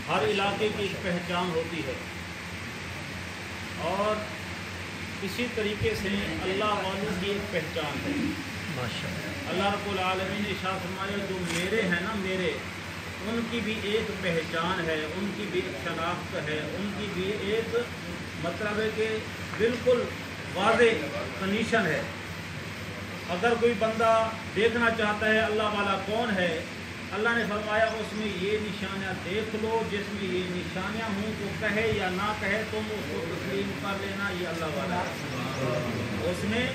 ہر علاقے کی ایک پہچان ہوتی ہے، اور اسی طریقے سے اللہ والوں کی ایک پہچان ہے۔ اللہ رب العالمین نے ارشاد فرمایا جو میرے ہیں نا، میرے، ان کی بھی ایک پہچان ہے، ان کی بھی ایک شناخت ہے، ان کی بھی ایک مطلب ہے کہ بالکل واضح کنڈیشن ہے۔ اگر کوئی بندہ دیکھنا چاہتا ہے اللہ والا کون ہے، اللہ نے فرمایا اس میں یہ نشانیاں دیکھ لو، جس میں یہ نشانیاں ہوں تو کہے یا نہ کہے تم اس کو تسلیم کر لینا، یہ اللہ والا ہے۔ اس میں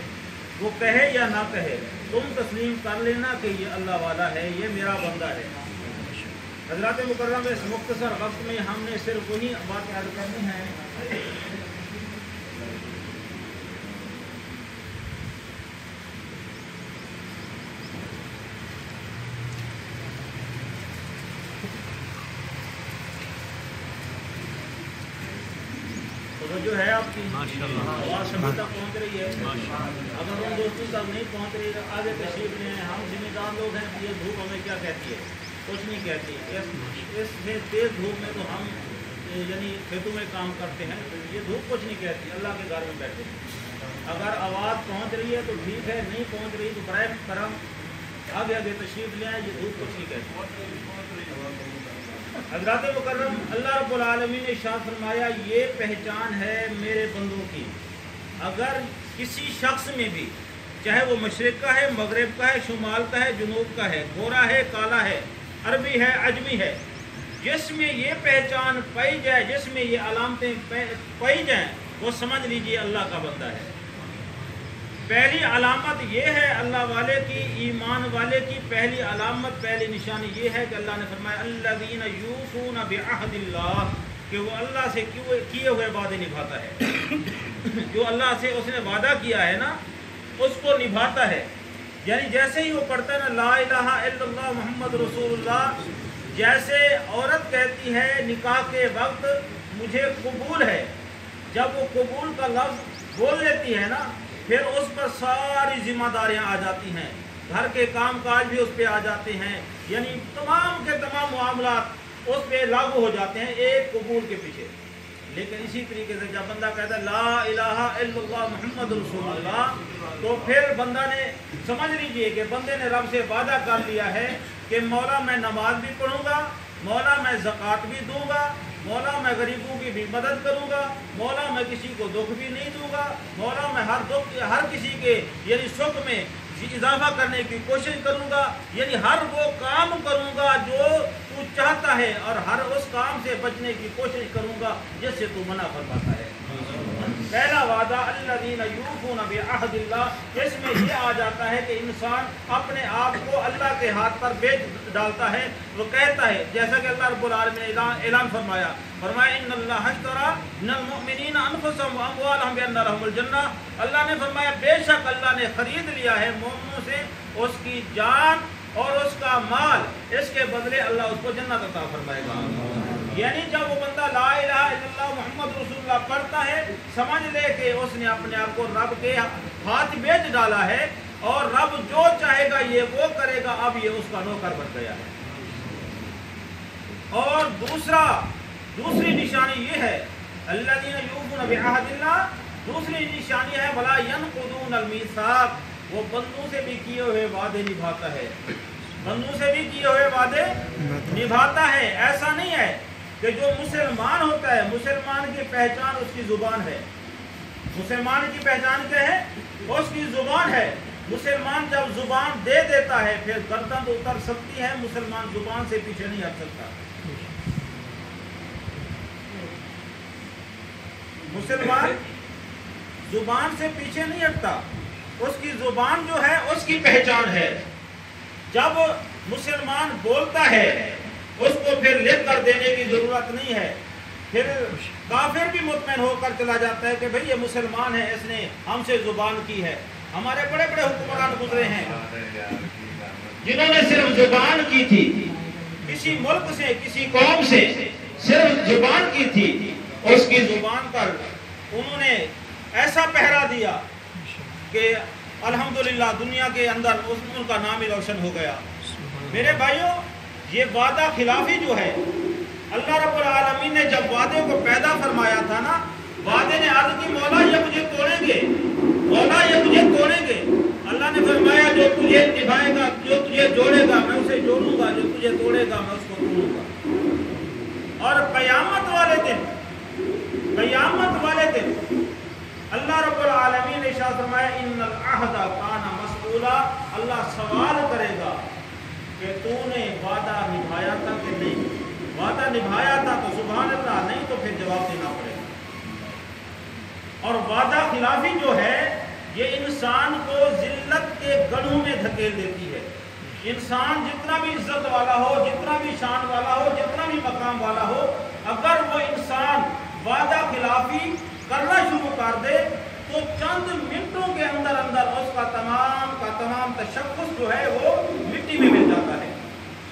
وہ کہے یا نہ کہے تم تسلیم کر لینا کہ یہ اللہ والا ہے، یہ میرا بندہ ہے۔ حضرات مکرم، اس مختصر وقت میں ہم نے صرف وہی بات یاد کرنی ہے۔ جو ہے آپ کی آواز سبھی تک پہنچ رہی ہے؟ اگر ان دوستوں تک نہیں پہنچ رہی تو آگے تشریف لیں۔ ہم ذمہ دار لوگ ہیں، یہ دھوپ ہمیں کیا کہتی ہے؟ کچھ نہیں کہتی۔ اس میں تیز دھوپ میں تو ہم یعنی کھیتوں میں کام کرتے ہیں، یہ دھوپ کچھ نہیں کہتی، اللہ کے گھر میں بیٹھے ہیں۔ اگر آواز پہنچ رہی ہے تو ٹھیک ہے، نہیں پہنچ رہی تو برائے کرم آگے آگے تشریف لے آئیں، یہ دھوپ کچھ نہیں کہتی۔ حضرات مکرم، اللہ رب العالمین نے ارشاد فرمایا یہ پہچان ہے میرے بندوں کی۔ اگر کسی شخص میں بھی، چاہے وہ مشرق کا ہے، مغرب کا ہے، شمال کا ہے، جنوب کا ہے، گورا ہے، کالا ہے، عربی ہے، عجمی ہے، جس میں یہ پہچان پائی جائے، جس میں یہ علامتیں پائی جائیں، وہ سمجھ لیجئے اللہ کا بندہ ہے۔ پہلی علامت یہ ہے اللہ والے کی، ایمان والے کی پہلی علامت، پہلی نشانی یہ ہے کہ اللہ نے فرمایا الذین یوفون بعہد اللہ، کہ وہ اللہ سے کیے ہوئے وعدے نبھاتا ہے۔ جو اللہ سے اس نے وعدہ کیا ہے نا، اس کو نبھاتا ہے۔ یعنی جیسے ہی وہ پڑھتا ہے نا لا الہ الا اللہ محمد رسول اللہ، جیسے عورت کہتی ہے نکاح کے وقت مجھے قبول ہے، جب وہ قبول کا لفظ بول لیتی ہے نا، پھر اس پر ساری ذمہ داریاں آ جاتی ہیں، گھر کے کام کاج بھی اس پہ آ جاتے ہیں، یعنی تمام کے تمام معاملات اس پہ لاگو ہو جاتے ہیں ایک قبول کے پیچھے۔ لیکن اسی طریقے سے جب بندہ کہتا ہے لا الہ الا اللہ محمد رسول اللہ، تو پھر بندہ نے سمجھ لیجئے کہ بندے نے رب سے وعدہ کر لیا ہے کہ مولا میں نماز بھی پڑھوں گا، مولا میں زکوٰۃ بھی دوں گا، مولا میں غریبوں کی بھی مدد کروں گا، مولا میں کسی کو دکھ بھی نہیں دوں گا، مولا میں ہر کسی کے یعنی سکھ میں اضافہ کرنے کی کوشش کروں گا، یعنی ہر وہ کام کروں گا جو تو چاہتا ہے، اور ہر اس کام سے بچنے کی کوشش کروں گا جس سے تو منع فرماتا ہے۔ پہلا وعدہ الذین یوفون بعہد اللہ، اس میں یہ آ جاتا ہے کہ انسان اپنے آپ کو اللہ کے ہاتھ پر بیچ ڈالتا ہے۔ وہ کہتا ہے جیسا کہ اللہ رب العالمین نے اعلان فرمایا ان اللہ اشتری من المؤمنین انفسهم واموالهم بان لهم الجنہ، اللہ نے فرمایا بے شک اللہ نے خرید لیا ہے مومنوں سے اس کی جان اور اس کا مال، اس کے بدلے اللہ اس کو جنت عطا فرمائے گا۔ یعنی جب وہ بندہ لا الہ الا اللہ محمد رسول اللہ پڑھتا ہے، سمجھ لے کہ اس نے اپنے آپ کو رب کے ہاتھ بیچ ڈالا ہے، اور رب جو چاہے گا یہ وہ کرے گا، اب یہ اس کا نوکر بن گیا ہے۔ اور دوسری نشانی یہ ہے الذین یوفون بعہد اللہ، دوسری نشانی ہے ولا ینقضون المیثاق، وہ بندوں سے بھی کیے ہوئے وعدے نبھاتا ہے، بندوں سے بھی کیے ہوئے وعدے نبھاتا ہے۔ ایسا نہیں ہے کہ جو مسلمان ہوتا ہے، مسلمان کی پہچان اس کی زبان ہے۔ مسلمان کی پہچان کیا ہے؟ اس کی زبان ہے۔ مسلمان جب زبان دے دیتا ہے پھر گردن اتر سکتی ہے، مسلمان زبان سے پیچھے نہیں ہٹ سکتا۔ مسلمان زبان سے پیچھے نہیں ہٹتا، اس کی زبان جو ہے اس کی پہچان ہے۔ جب مسلمان بولتا ہے اس کو پھر لکھ کر دینے کی ضرورت نہیں ہے، پھر کافر بھی مطمئن ہو کر چلا جاتا ہے کہ بھئی یہ مسلمان ہے، اس نے ہم سے زبان کی ہے۔ ہمارے بڑے بڑے حکمران گزرے ہیں جنہوں نے صرف زبان کی تھی، کسی ملک سے کسی قوم سے صرف زبان کی تھی، اس کی زبان پر انہوں نے ایسا پہرا دیا کہ الحمدللہ دنیا کے اندر ان کا نام ہی روشن ہو گیا۔ میرے بھائیوں، یہ وعدہ خلافی جو ہے، اللہ رب العالمین نے جب وعدے کو پیدا فرمایا تھا نا، وعدے نے عرض کی مولا یہ مجھے توڑیں گے، مولا یہ مجھے توڑیں گے۔ اللہ نے فرمایا جو تجھے نبھائے گا، جو تجھے جوڑے گا میں اسے جوڑوں گا، جو تجھے توڑے گا میں اس کو توڑوں گا۔ اور قیامت والے دن اللہ رب العالمین نے ارشاد فرمایا ان العہد کان مسئولا، اللہ سوال کرے گا کہ تو نے وعدہ نبھایا تھا کہ نہیں، وعدہ نبھایا تھا تو سبحان اللہ، نہیں تو پھر جواب دینا پڑے گا۔ اور وعدہ خلافی جو ہے یہ انسان کو ذلت کے گڑھوں میں دھکیل دیتی ہے۔ انسان جتنا بھی عزت والا ہو، جتنا بھی شان والا ہو، جتنا بھی مقام والا ہو، اگر وہ انسان وعدہ خلافی کرنا شروع کر دے تو چند منٹوں کے اندر اس کا تمام تشخص جو ہے وہ مٹی میں مل جاتا ہے۔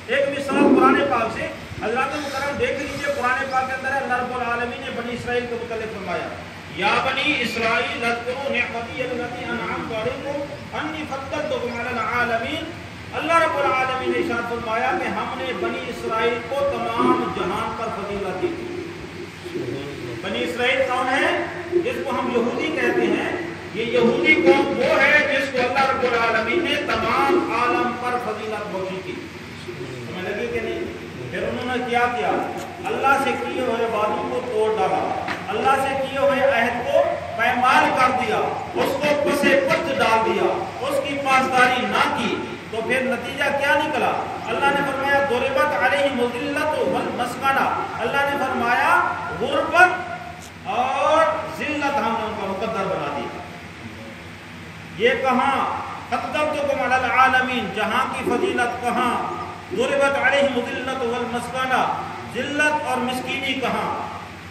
ایک مثال قرآن پاک سے حضرات مکرم دیکھ لیجئے، قرآن پاک کے اندر اللہ رب العالمین نے بنی اسرائیل کے متعلق فرمایا یا بنی اسرائیل اذکروا نعمتی التي انعمت علیکم انی فضلتکم علی العالمین۔ اللہ رب العالمین نے ارشاد فرمایا کہ ہم نے بنی اسرائیل کو تمام جہان پر فضیلت دی تھی۔ بنی اسرائیل کون ہے؟ جس کو ہم یہودی کہتے ہیں، یہ یہودی قوم وہ ہے جس کو اللہ رب العالمین نے تمام عالم پر فضیلت بخشی تھی۔ سمجھ لگی کہ نہیں؟ پھر انہوں نے کیا کیا؟ اللہ سے کیے ہوئے وعدوں کو توڑ ڈالا، اللہ سے کیے ہوئے عہد کو پامال کر دیا، اس کو پسے پشت ڈال دیا، اس کی پاسداری نہ کی، تو پھر نتیجہ کیا نکلا؟ اللہ نے فرمایا ضربت علیہم الذلۃ والمسکنہ، اللہ نے فرمایا غربت اور ذلت ہم نے ان کا مقدر بنا دی۔ یہ کہاں؟ فضلتکم علی العالمین، جہاں کی فضیلت کہاں؟ ضربت علیہم الذلۃ والمسکنہ، ذلت اور مسکینی کہاں؟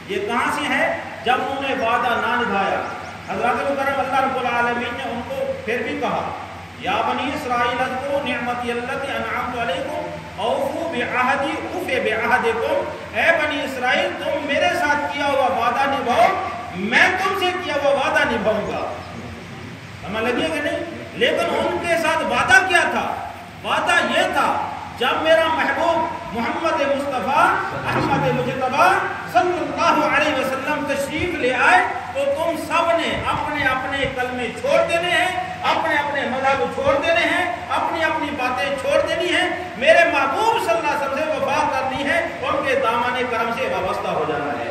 یہ کہاں سے ہے؟ جب انہوں نے وعدہ نہ نبھایا۔ حضرات مکرم اللہ رب العالمین نے ان کو پھر بھی کہا یا بنی اسرائیل اذکروا نعمتی التي انعمت علیکم اوفوا بعہدی اوف بعہدکم، اے بنی اسرائیل تم میرے ساتھ کیا ہوا وعدہ نبھاؤ، میں تم سے کیا ہوا وعدہ نبھاؤں گا۔ ہمیں لگے کہ نہیں؟ لیکن ان کے ساتھ وعدہ کیا تھا؟ وعدہ یہ تھا جب میرا محبوب محمد مصطفیٰ احمد مجتبیٰ صلی اللہ علیہ وسلم تشریف لے آئے تو تم سب نے اپنے اپنے کلمے چھوڑ دینے ہیں، اپنے اپنے مذہب چھوڑ دینے ہیں، اپنی اپنی باتیں چھوڑ دینی ہیں، میرے محبوب صلی اللہ علیہ وسلم سے وفا کرنی ہے، ان کے دامن کرم سے وابستہ ہو جانا ہے۔